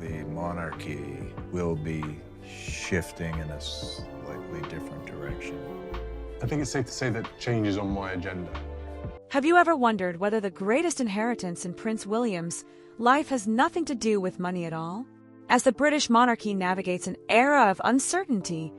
the monarchy will be shifting in a slightly different direction. I think it's safe to say that change is on my agenda. Have you ever wondered whether the greatest inheritance in Prince William's life has nothing to do with money at all? As the British monarchy navigates an era of uncertainty,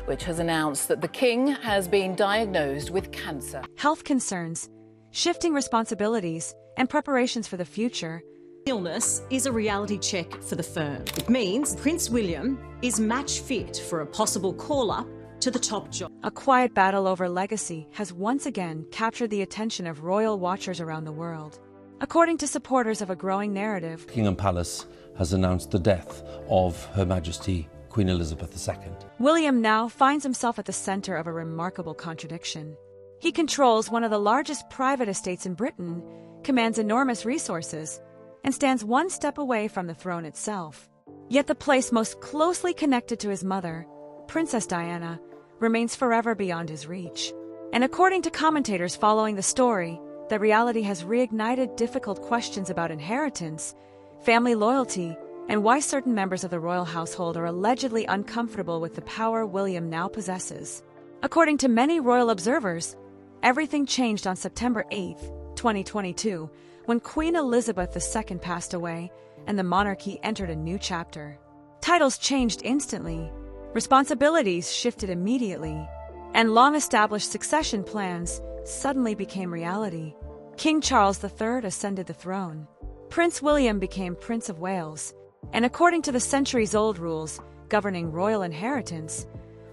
which has announced that the King has been diagnosed with cancer. Health concerns, shifting responsibilities, and preparations for the future. Illness is a reality check for the firm. It means Prince William is match fit for a possible call-up to the top job. A quiet battle over legacy has once again captured the attention of royal watchers around the world. According to supporters of a growing narrative, Buckingham Palace has announced the death of Her Majesty Queen Elizabeth II. William now finds himself at the center of a remarkable contradiction. He controls one of the largest private estates in Britain, commands enormous resources, and stands one step away from the throne itself. Yet the place most closely connected to his mother, Princess Diana, remains forever beyond his reach. And according to commentators following the story, the reality has reignited difficult questions about inheritance, family loyalty, and why certain members of the royal household are allegedly uncomfortable with the power William now possesses. According to many royal observers, everything changed on September 8, 2022, when Queen Elizabeth II passed away and the monarchy entered a new chapter. Titles changed instantly, responsibilities shifted immediately, and long-established succession plans suddenly became reality. King Charles III ascended the throne. Prince William became Prince of Wales, and according to the centuries-old rules governing royal inheritance,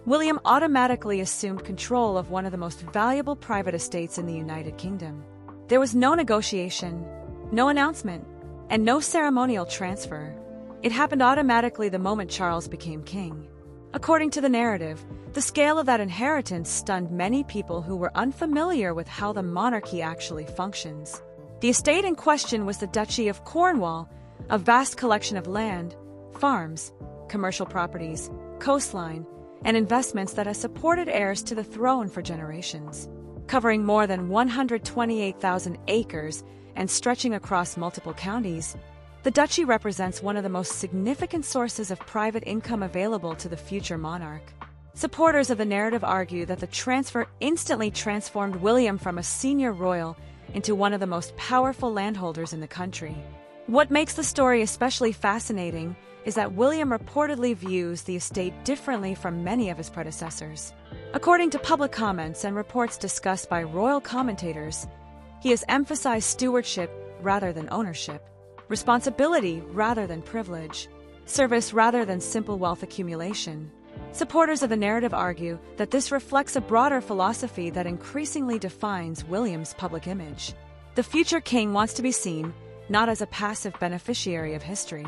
William automatically assumed control of one of the most valuable private estates in the United Kingdom. There was no negotiation, no announcement, and no ceremonial transfer. It happened automatically the moment Charles became king. According to the narrative, the scale of that inheritance stunned many people who were unfamiliar with how the monarchy actually functions. The estate in question was the Duchy of Cornwall, a vast collection of land, farms, commercial properties, coastline, and investments that has supported heirs to the throne for generations. Covering more than 128,000 acres and stretching across multiple counties, the duchy represents one of the most significant sources of private income available to the future monarch. Supporters of the narrative argue that the transfer instantly transformed William from a senior royal into one of the most powerful landholders in the country. What makes the story especially fascinating is that William reportedly views the estate differently from many of his predecessors. According to public comments and reports discussed by royal commentators, he has emphasized stewardship rather than ownership, responsibility rather than privilege, service rather than simple wealth accumulation. Supporters of the narrative argue that this reflects a broader philosophy that increasingly defines William's public image. The future king wants to be seen not as a passive beneficiary of history,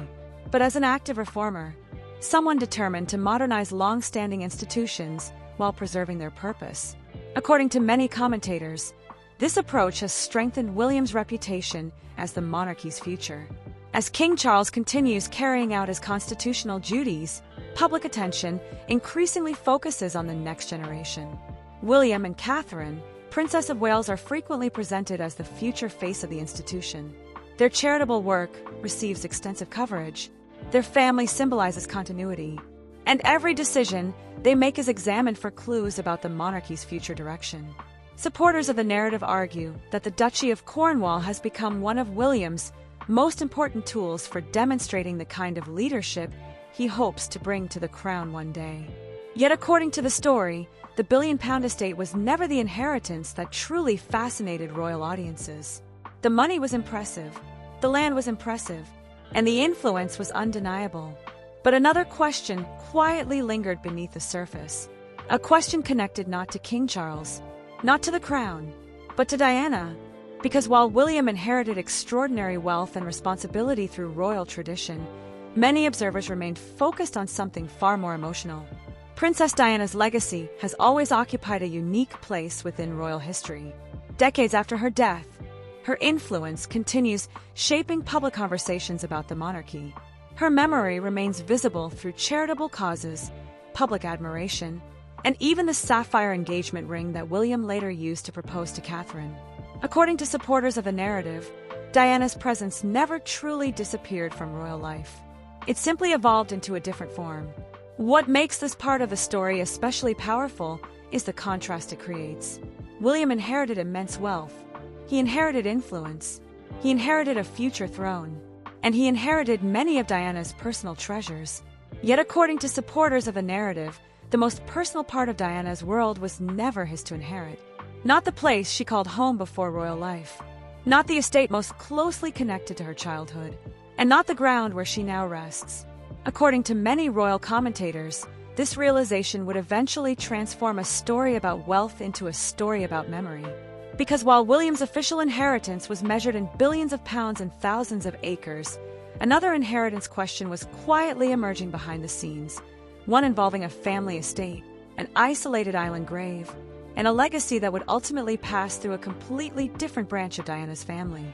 but as an active reformer, someone determined to modernize long-standing institutions while preserving their purpose. According to many commentators, this approach has strengthened William's reputation as the monarchy's future. As King Charles continues carrying out his constitutional duties, public attention increasingly focuses on the next generation. William and Catherine, Princess of Wales, are frequently presented as the future face of the institution. Their charitable work receives extensive coverage. Their family symbolizes continuity, and every decision they make is examined for clues about the monarchy's future direction. Supporters of the narrative argue that the Duchy of Cornwall has become one of William's most important tools for demonstrating the kind of leadership he hopes to bring to the crown one day. Yet according to the story, the billion-pound estate was never the inheritance that truly fascinated royal audiences. The money was impressive, the land was impressive, and the influence was undeniable. But another question quietly lingered beneath the surface. A question connected not to King Charles, not to the crown, but to Diana. Because while William inherited extraordinary wealth and responsibility through royal tradition, many observers remained focused on something far more emotional. Princess Diana's legacy has always occupied a unique place within royal history. Decades after her death, her influence continues shaping public conversations about the monarchy. Her memory remains visible through charitable causes, public admiration, and even the sapphire engagement ring that William later used to propose to Catherine. According to supporters of the narrative, Diana's presence never truly disappeared from royal life. It simply evolved into a different form. What makes this part of the story especially powerful is the contrast it creates. William inherited immense wealth. He inherited influence. He inherited a future throne. And he inherited many of Diana's personal treasures. Yet according to supporters of the narrative, the most personal part of Diana's world was never his to inherit. Not the place she called home before royal life. Not the estate most closely connected to her childhood. And not the ground where she now rests. According to many royal commentators, this realization would eventually transform a story about wealth into a story about memory. Because while William's official inheritance was measured in billions of pounds and thousands of acres, another inheritance question was quietly emerging behind the scenes, one involving a family estate, an isolated island grave, and a legacy that would ultimately pass through a completely different branch of Diana's family.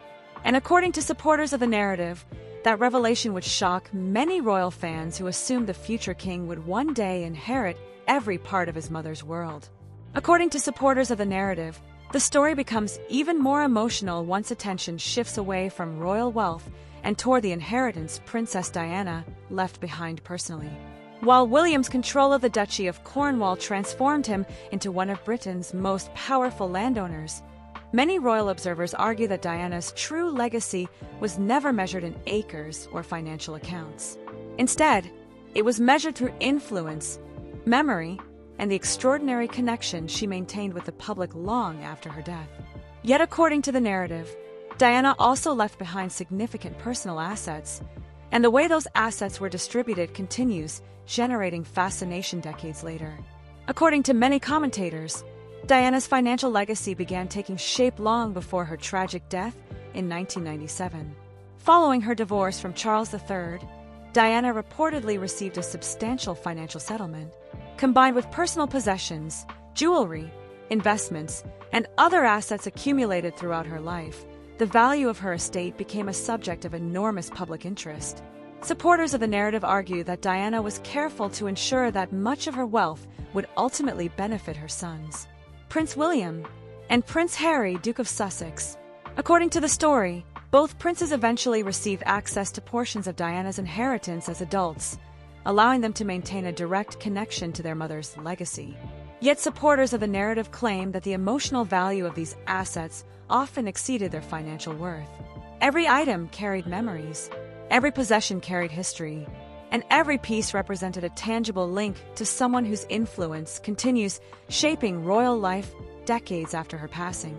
And according to supporters of the narrative, that revelation would shock many royal fans who assumed the future king would one day inherit every part of his mother's world. According to supporters of the narrative, the story becomes even more emotional once attention shifts away from royal wealth and toward the inheritance Princess Diana left behind personally. While William's control of the Duchy of Cornwall transformed him into one of Britain's most powerful landowners, many royal observers argue that Diana's true legacy was never measured in acres or financial accounts. Instead, it was measured through influence, memory, and the extraordinary connection she maintained with the public long after her death. Yet according to the narrative, Diana also left behind significant personal assets, and the way those assets were distributed continues, generating fascination decades later. According to many commentators, Diana's financial legacy began taking shape long before her tragic death in 1997. Following her divorce from Charles III, Diana reportedly received a substantial financial settlement. Combined with personal possessions, jewelry, investments, and other assets accumulated throughout her life, the value of her estate became a subject of enormous public interest. Supporters of the narrative argue that Diana was careful to ensure that much of her wealth would ultimately benefit her sons, Prince William and Prince Harry, Duke of Sussex. According to the story, both princes eventually received access to portions of Diana's inheritance as adults, allowing them to maintain a direct connection to their mother's legacy. Yet supporters of the narrative claim that the emotional value of these assets often exceeded their financial worth. Every item carried memories, every possession carried history, and every piece represented a tangible link to someone whose influence continues shaping royal life decades after her passing.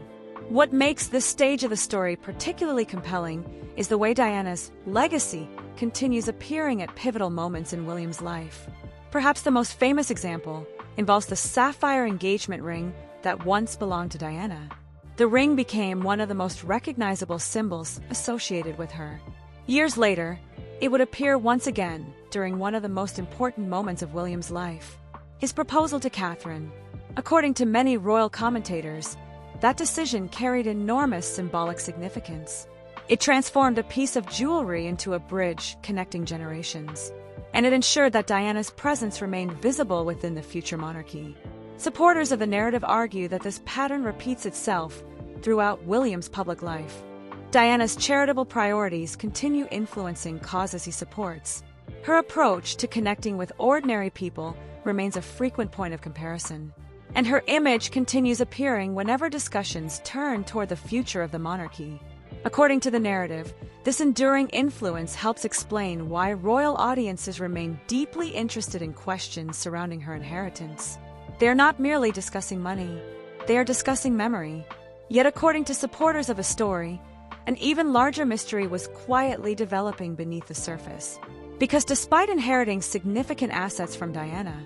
What makes this stage of the story particularly compelling is the way Diana's legacy continues appearing at pivotal moments in William's life. Perhaps the most famous example involves the sapphire engagement ring that once belonged to Diana. The ring became one of the most recognizable symbols associated with her. Years later, it would appear once again during one of the most important moments of William's life, his proposal to Catherine. According to many royal commentators, that decision carried enormous symbolic significance. It transformed a piece of jewelry into a bridge connecting generations, and it ensured that Diana's presence remained visible within the future monarchy. Supporters of the narrative argue that this pattern repeats itself throughout William's public life. Diana's charitable priorities continue influencing causes he supports. Her approach to connecting with ordinary people remains a frequent point of comparison, and her image continues appearing whenever discussions turn toward the future of the monarchy. According to the narrative, this enduring influence helps explain why royal audiences remain deeply interested in questions surrounding her inheritance. They are not merely discussing money, they are discussing memory. Yet according to supporters of the story, an even larger mystery was quietly developing beneath the surface. Because despite inheriting significant assets from Diana,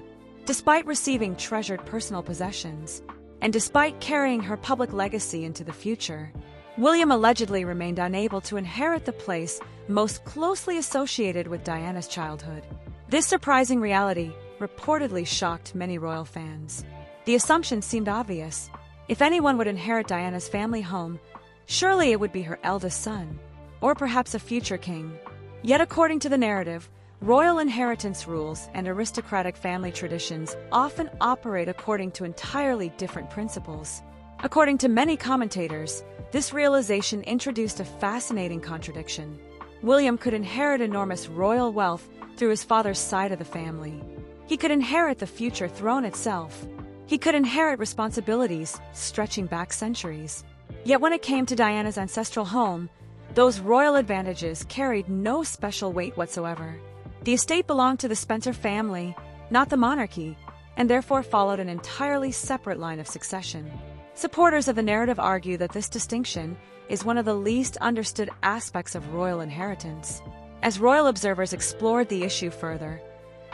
despite receiving treasured personal possessions, and despite carrying her public legacy into the future, William allegedly remained unable to inherit the place most closely associated with Diana's childhood. This surprising reality reportedly shocked many royal fans. The assumption seemed obvious. If anyone would inherit Diana's family home, surely it would be her eldest son, or perhaps a future king. Yet according to the narrative, royal inheritance rules and aristocratic family traditions often operate according to entirely different principles. According to many commentators, this realization introduced a fascinating contradiction. William could inherit enormous royal wealth through his father's side of the family. He could inherit the future throne itself. He could inherit responsibilities stretching back centuries. Yet when it came to Diana's ancestral home, those royal advantages carried no special weight whatsoever. The estate belonged to the Spencer family, not the monarchy, and therefore followed an entirely separate line of succession. Supporters of the narrative argue that this distinction is one of the least understood aspects of royal inheritance. As royal observers explored the issue further,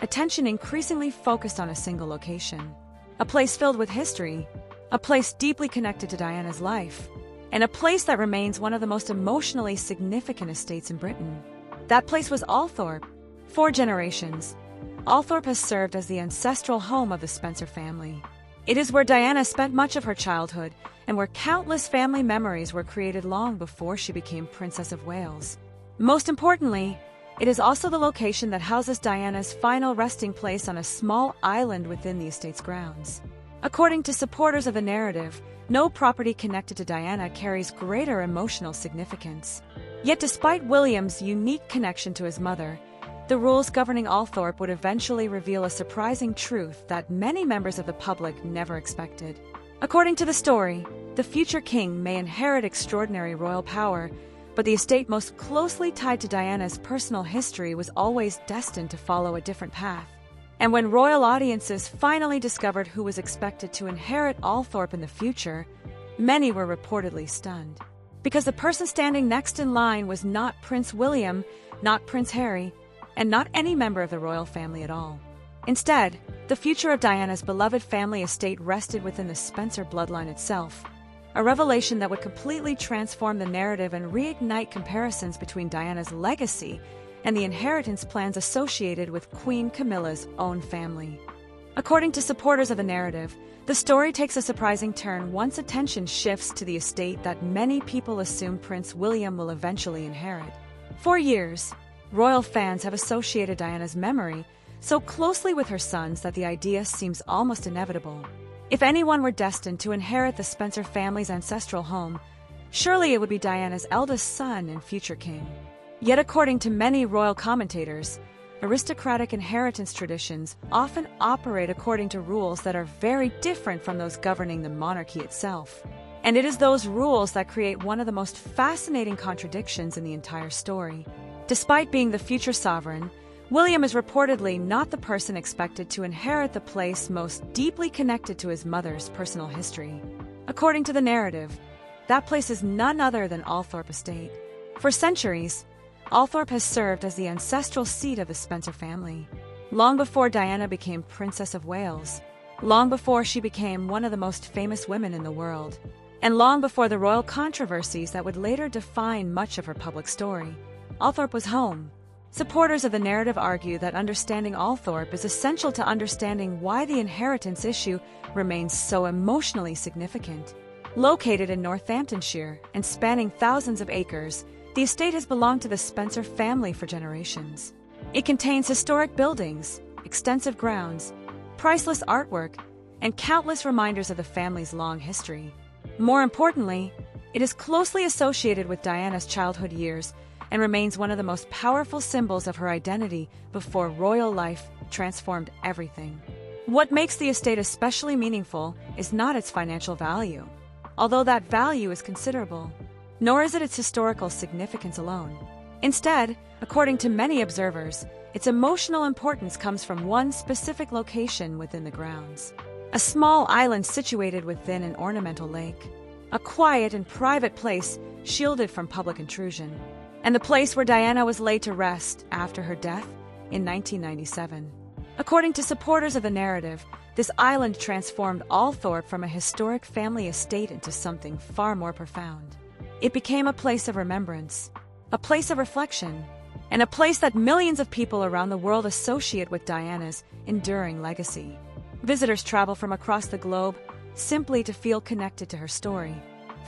attention increasingly focused on a single location. A place filled with history, a place deeply connected to Diana's life, and a place that remains one of the most emotionally significant estates in Britain. That place was Althorp. For generations, Althorp has served as the ancestral home of the Spencer family. It is where Diana spent much of her childhood and where countless family memories were created long before she became Princess of Wales. Most importantly, it is also the location that houses Diana's final resting place on a small island within the estate's grounds. According to supporters of the narrative, no property connected to Diana carries greater emotional significance. Yet despite William's unique connection to his mother, the rules governing Althorp would eventually reveal a surprising truth that many members of the public never expected. According to the story, the future king may inherit extraordinary royal power, but the estate most closely tied to Diana's personal history was always destined to follow a different path. And when royal audiences finally discovered who was expected to inherit Althorp in the future, many were reportedly stunned. Because the person standing next in line was not Prince William, not Prince Harry, and not any member of the royal family at all. Instead, the future of Diana's beloved family estate rested within the Spencer bloodline itself, a revelation that would completely transform the narrative and reignite comparisons between Diana's legacy and the inheritance plans associated with Queen Camilla's own family. According to supporters of the narrative, the story takes a surprising turn once attention shifts to the estate that many people assume Prince William will eventually inherit. For years, royal fans have associated Diana's memory so closely with her sons that the idea seems almost inevitable. If anyone were destined to inherit the Spencer family's ancestral home, surely it would be Diana's eldest son and future king. Yet according to many royal commentators, aristocratic inheritance traditions often operate according to rules that are very different from those governing the monarchy itself. And it is those rules that create one of the most fascinating contradictions in the entire story. Despite being the future sovereign, William is reportedly not the person expected to inherit the place most deeply connected to his mother's personal history. According to the narrative, that place is none other than Althorp Estate. For centuries, Althorp has served as the ancestral seat of the Spencer family. Long before Diana became Princess of Wales, long before she became one of the most famous women in the world, and long before the royal controversies that would later define much of her public story, Althorp was home. Supporters of the narrative argue that understanding Althorp is essential to understanding why the inheritance issue remains so emotionally significant. Located in Northamptonshire and spanning thousands of acres, the estate has belonged to the Spencer family for generations. It contains historic buildings, extensive grounds, priceless artwork, and countless reminders of the family's long history. More importantly, it is closely associated with Diana's childhood years and remains one of the most powerful symbols of her identity before royal life transformed everything. What makes the estate especially meaningful is not its financial value, although that value is considerable, nor is it its historical significance alone. Instead, according to many observers, its emotional importance comes from one specific location within the grounds. A small island situated within an ornamental lake. A quiet and private place shielded from public intrusion. And the place where Diana was laid to rest after her death in 1997. According to supporters of the narrative, this island transformed Althorp from a historic family estate into something far more profound. It became a place of remembrance, a place of reflection, and a place that millions of people around the world associate with Diana's enduring legacy. Visitors travel from across the globe simply to feel connected to her story.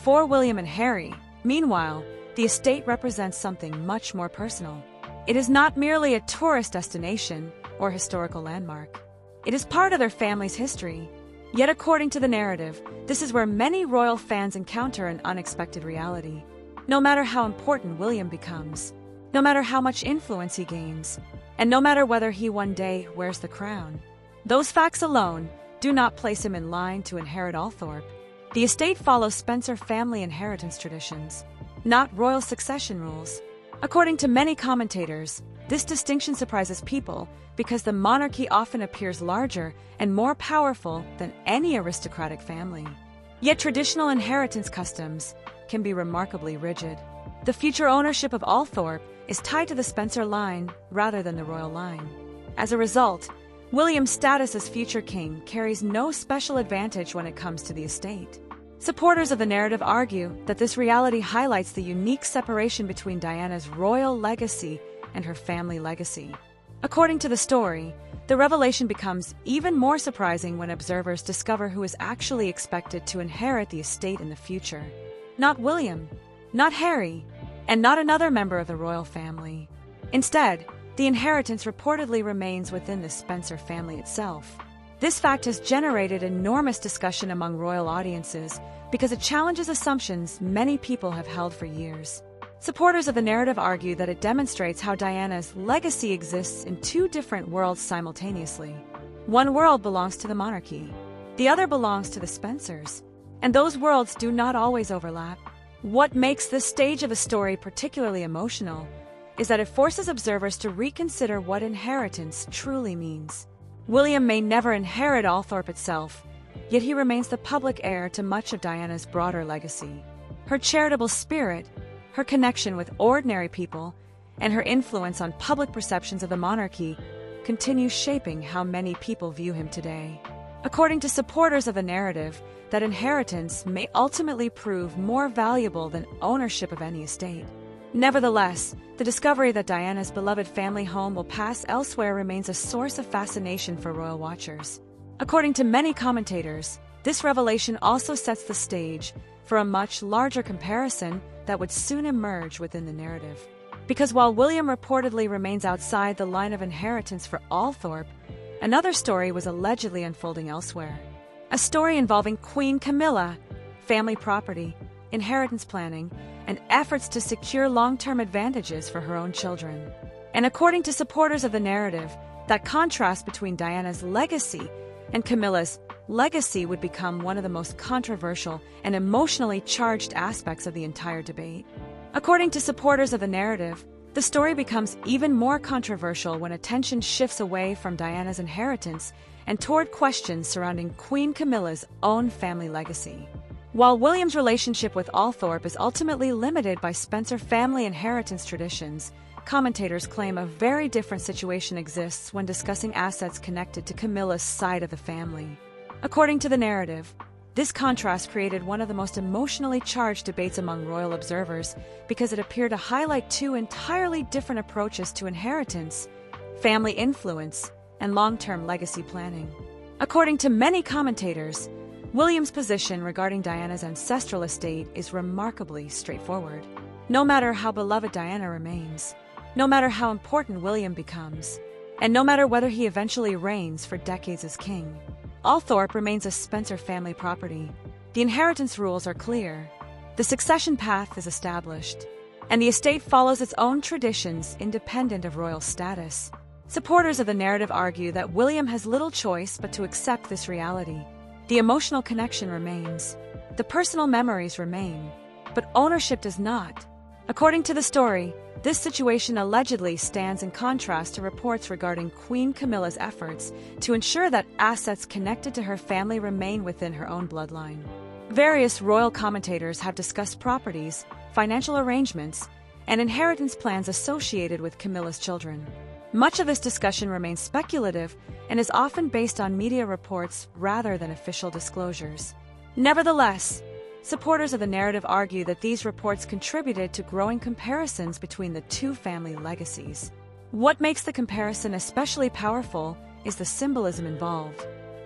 For William and Harry, meanwhile, the estate represents something much more personal. It is not merely a tourist destination or historical landmark. It is part of their family's history. Yet according to the narrative, this is where many royal fans encounter an unexpected reality. No matter how important William becomes, no matter how much influence he gains, and no matter whether he one day wears the crown. Those facts alone do not place him in line to inherit Althorpe. The estate follows Spencer family inheritance traditions, not royal succession rules. According to many commentators, this distinction surprises people because the monarchy often appears larger and more powerful than any aristocratic family. Yet traditional inheritance customs can be remarkably rigid. The future ownership of Althorpe is tied to the Spencer line rather than the royal line. As a result, William's status as future king carries no special advantage when it comes to the estate. Supporters of the narrative argue that this reality highlights the unique separation between Diana's royal legacy and her family legacy. According to the story, the revelation becomes even more surprising when observers discover who is actually expected to inherit the estate in the future. Not William, not Harry, and not another member of the royal family. Instead, the inheritance reportedly remains within the Spencer family itself. This fact has generated enormous discussion among royal audiences because it challenges assumptions many people have held for years. Supporters of the narrative argue that it demonstrates how Diana's legacy exists in two different worlds simultaneously. One world belongs to the monarchy, the other belongs to the Spencers, and those worlds do not always overlap. What makes this stage of a story particularly emotional is that it forces observers to reconsider what inheritance truly means. William may never inherit Althorpe itself, yet he remains the public heir to much of Diana's broader legacy. Her charitable spirit, her connection with ordinary people, and her influence on public perceptions of the monarchy continue shaping how many people view him today. According to supporters of the narrative, that inheritance may ultimately prove more valuable than ownership of any estate. Nevertheless, the discovery that Diana's beloved family home will pass elsewhere remains a source of fascination for royal watchers. According to many commentators, this revelation also sets the stage for a much larger comparison that would soon emerge within the narrative. Because while William reportedly remains outside the line of inheritance for Althorpe, another story was allegedly unfolding elsewhere. A story involving Queen Camilla, family property, inheritance planning, and efforts to secure long-term advantages for her own children. And according to supporters of the narrative, that contrast between Diana's legacy and Camilla's legacy would become one of the most controversial and emotionally charged aspects of the entire debate. According to supporters of the narrative, the story becomes even more controversial when attention shifts away from Diana's inheritance and toward questions surrounding Queen Camilla's own family legacy. While William's relationship with Althorpe is ultimately limited by Spencer family inheritance traditions, commentators claim a very different situation exists when discussing assets connected to Camilla's side of the family. According to the narrative, this contrast created one of the most emotionally charged debates among royal observers because it appeared to highlight two entirely different approaches to inheritance, family influence, and long-term legacy planning. According to many commentators, William's position regarding Diana's ancestral estate is remarkably straightforward. No matter how beloved Diana remains, no matter how important William becomes, and no matter whether he eventually reigns for decades as king, Althorpe remains a Spencer family property. The inheritance rules are clear, the succession path is established, and the estate follows its own traditions independent of royal status. Supporters of the narrative argue that William has little choice but to accept this reality. The emotional connection remains, the personal memories remain, but ownership does not. According to the story, this situation allegedly stands in contrast to reports regarding Queen Camilla's efforts to ensure that assets connected to her family remain within her own bloodline. Various royal commentators have discussed properties, financial arrangements, and inheritance plans associated with Camilla's children. Much of this discussion remains speculative and is often based on media reports rather than official disclosures. Nevertheless, supporters of the narrative argue that these reports contributed to growing comparisons between the two family legacies. What makes the comparison especially powerful is the symbolism involved.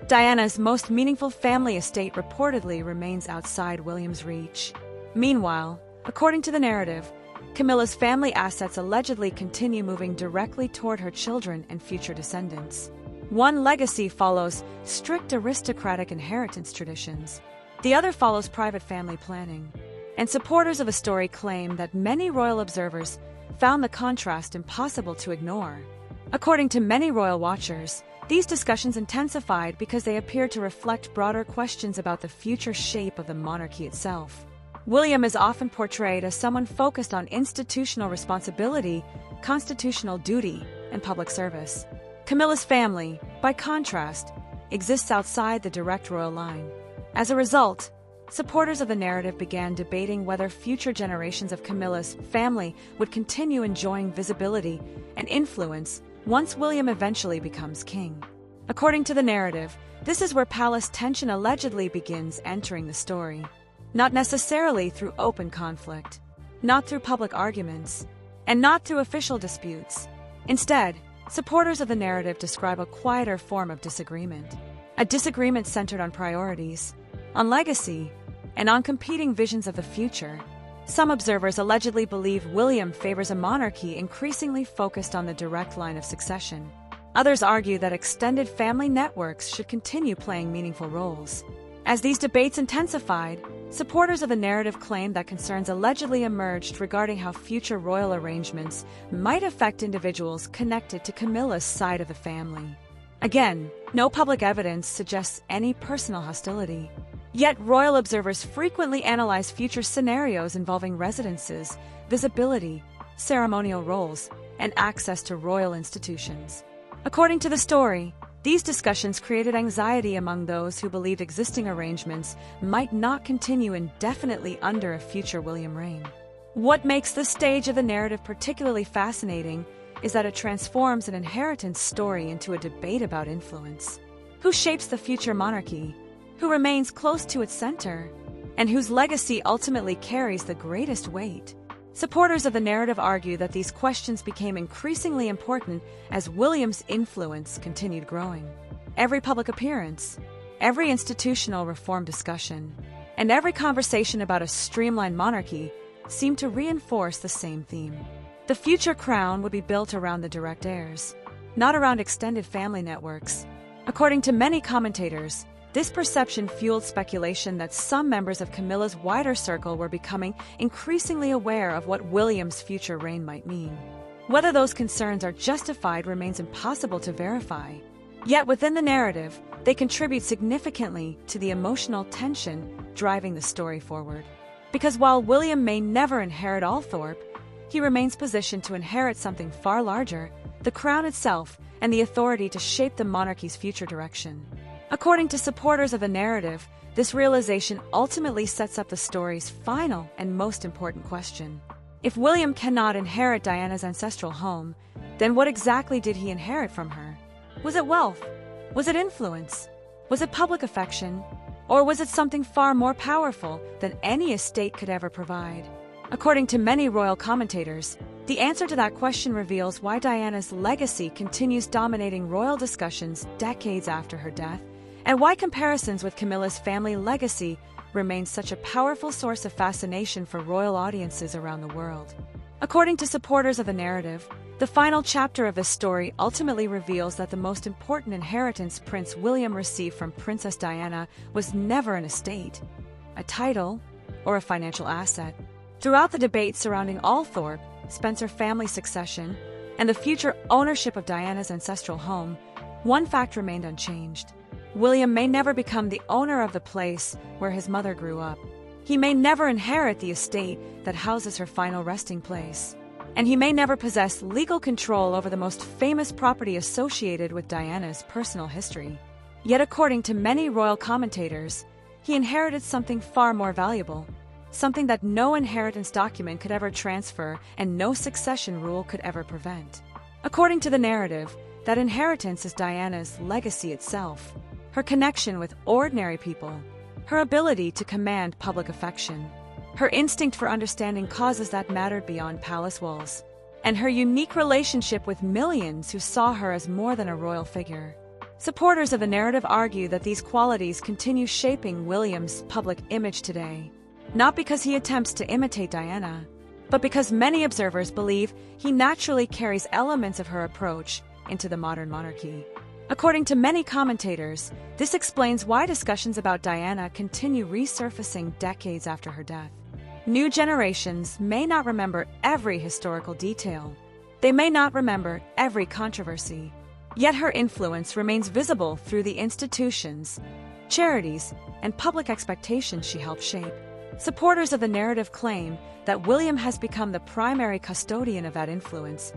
Diana's most meaningful family estate reportedly remains outside William's reach. Meanwhile, according to the narrative, Camilla's family assets allegedly continue moving directly toward her children and future descendants. One legacy follows strict aristocratic inheritance traditions. The other follows private family planning. And supporters of a story claim that many royal observers found the contrast impossible to ignore. According to many royal watchers, these discussions intensified because they appeared to reflect broader questions about the future shape of the monarchy itself. William is often portrayed as someone focused on institutional responsibility, constitutional duty, and public service. Camilla's family, by contrast, exists outside the direct royal line. As a result, supporters of the narrative began debating whether future generations of Camilla's family would continue enjoying visibility and influence once William eventually becomes king. According to the narrative, this is where palace tension allegedly begins entering the story. Not necessarily through open conflict, not through public arguments, and not through official disputes. Instead, supporters of the narrative describe a quieter form of disagreement. A disagreement centered on priorities, on legacy, and on competing visions of the future. Some observers allegedly believe William favors a monarchy increasingly focused on the direct line of succession. Others argue that extended family networks should continue playing meaningful roles. As these debates intensified, supporters of the narrative claimed that concerns allegedly emerged regarding how future royal arrangements might affect individuals connected to Camilla's side of the family. Again, no public evidence suggests any personal hostility. Yet royal observers frequently analyze future scenarios involving residences, visibility, ceremonial roles, and access to royal institutions. According to the story, these discussions created anxiety among those who believed existing arrangements might not continue indefinitely under a future William reign. What makes this stage of the narrative particularly fascinating is that it transforms an inheritance story into a debate about influence. Who shapes the future monarchy? Who remains close to its center? And whose legacy ultimately carries the greatest weight? Supporters of the narrative argue that these questions became increasingly important as William's influence continued growing. Every public appearance, every institutional reform discussion, and every conversation about a streamlined monarchy seemed to reinforce the same theme. The future crown would be built around the direct heirs, not around extended family networks. According to many commentators, this perception fueled speculation that some members of Camilla's wider circle were becoming increasingly aware of what William's future reign might mean. Whether those concerns are justified remains impossible to verify. Yet within the narrative, they contribute significantly to the emotional tension driving the story forward. Because while William may never inherit Althorpe, he remains positioned to inherit something far larger, the crown itself and the authority to shape the monarchy's future direction. According to supporters of the narrative, this realization ultimately sets up the story's final and most important question. If William cannot inherit Diana's ancestral home, then what exactly did he inherit from her? Was it wealth? Was it influence? Was it public affection? Or was it something far more powerful than any estate could ever provide? According to many royal commentators, the answer to that question reveals why Diana's legacy continues dominating royal discussions decades after her death, and why comparisons with Camilla's family legacy remain such a powerful source of fascination for royal audiences around the world. According to supporters of the narrative, the final chapter of this story ultimately reveals that the most important inheritance Prince William received from Princess Diana was never an estate, a title, or a financial asset. Throughout the debate surrounding Althorpe, Spencer family succession, and the future ownership of Diana's ancestral home, one fact remained unchanged. William may never become the owner of the place where his mother grew up. He may never inherit the estate that houses her final resting place. And he may never possess legal control over the most famous property associated with Diana's personal history. Yet according to many royal commentators, he inherited something far more valuable, something that no inheritance document could ever transfer and no succession rule could ever prevent. According to the narrative, that inheritance is Diana's legacy itself, her connection with ordinary people, her ability to command public affection, her instinct for understanding causes that mattered beyond palace walls, and her unique relationship with millions who saw her as more than a royal figure. Supporters of the narrative argue that these qualities continue shaping William's public image today, not because he attempts to imitate Diana, but because many observers believe he naturally carries elements of her approach into the modern monarchy. According to many commentators, this explains why discussions about Diana continue resurfacing decades after her death. New generations may not remember every historical detail. They may not remember every controversy. Yet her influence remains visible through the institutions, charities, and public expectations she helped shape. Supporters of the narrative claim that William has become the primary custodian of that influence,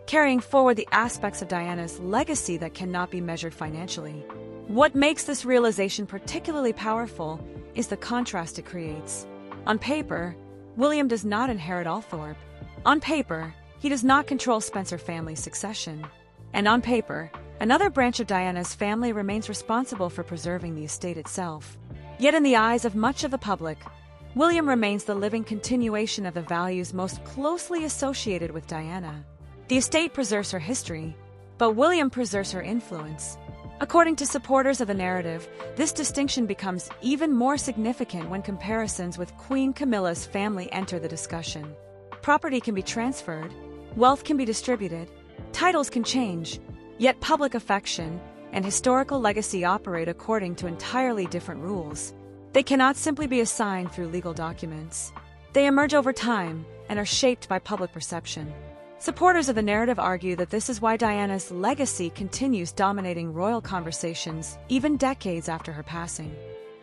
carrying forward the aspects of Diana's legacy that cannot be measured financially. What makes this realization particularly powerful is the contrast it creates. On paper, William does not inherit Althorp. On paper, he does not control Spencer family succession. And on paper, another branch of Diana's family remains responsible for preserving the estate itself. Yet in the eyes of much of the public, William remains the living continuation of the values most closely associated with Diana. The estate preserves her history, but William preserves her influence. According to supporters of the narrative, this distinction becomes even more significant when comparisons with Queen Camilla's family enter the discussion. Property can be transferred, wealth can be distributed, titles can change, yet public affection and historical legacy operate according to entirely different rules. They cannot simply be assigned through legal documents. They emerge over time and are shaped by public perception. Supporters of the narrative argue that this is why Diana's legacy continues dominating royal conversations even decades after her passing.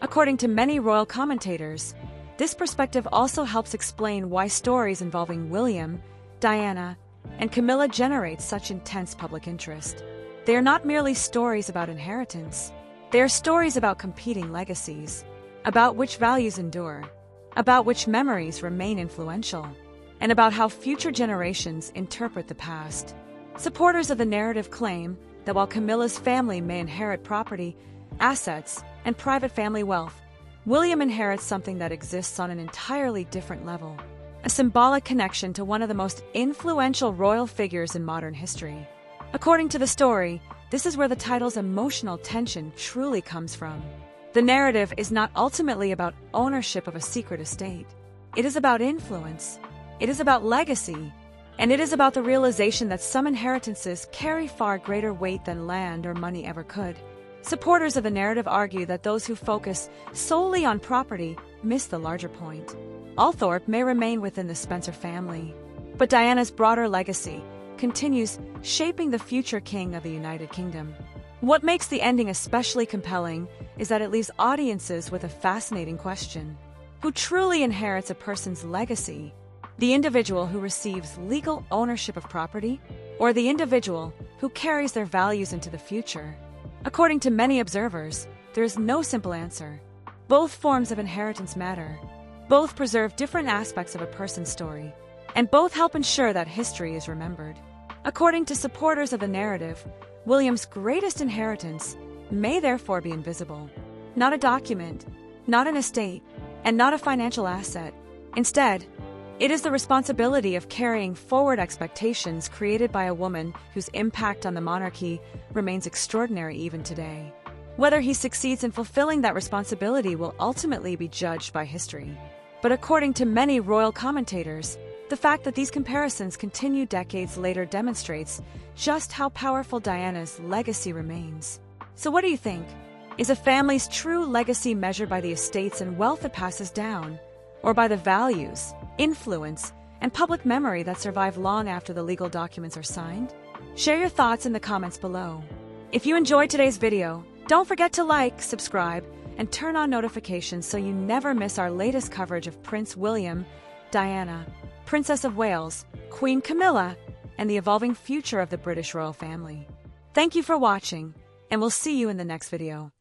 According to many royal commentators, this perspective also helps explain why stories involving William, Diana, and Camilla generate such intense public interest. They are not merely stories about inheritance. They are stories about competing legacies, about which values endure, about which memories remain influential, and about how future generations interpret the past. Supporters of the narrative claim that while Camilla's family may inherit property, assets, and private family wealth, William inherits something that exists on an entirely different level, a symbolic connection to one of the most influential royal figures in modern history. According to the story, this is where the title's emotional tension truly comes from. The narrative is not ultimately about ownership of a secret estate. It is about influence. It is about legacy, and it is about the realization that some inheritances carry far greater weight than land or money ever could. Supporters of the narrative argue that those who focus solely on property miss the larger point. Althorp may remain within the Spencer family, but Diana's broader legacy continues shaping the future king of the United Kingdom. What makes the ending especially compelling is that it leaves audiences with a fascinating question. Who truly inherits a person's legacy? The individual who receives legal ownership of property, or the individual who carries their values into the future? According to many observers, there is no simple answer. Both forms of inheritance matter. Both preserve different aspects of a person's story, and both help ensure that history is remembered. According to supporters of the narrative, William's greatest inheritance may therefore be invisible. Not a document, not an estate, and not a financial asset. Instead, it is the responsibility of carrying forward expectations created by a woman whose impact on the monarchy remains extraordinary even today. Whether he succeeds in fulfilling that responsibility will ultimately be judged by history. But according to many royal commentators, the fact that these comparisons continue decades later demonstrates just how powerful Diana's legacy remains. So what do you think? Is a family's true legacy measured by the estates and wealth it passes down, or by the values, influence, and public memory that survive long after the legal documents are signed? Share your thoughts in the comments below. If you enjoyed today's video, don't forget to like, subscribe, and turn on notifications so you never miss our latest coverage of Prince William, Diana, Princess of Wales, Queen Camilla, and the evolving future of the British royal family. Thank you for watching, and we'll see you in the next video.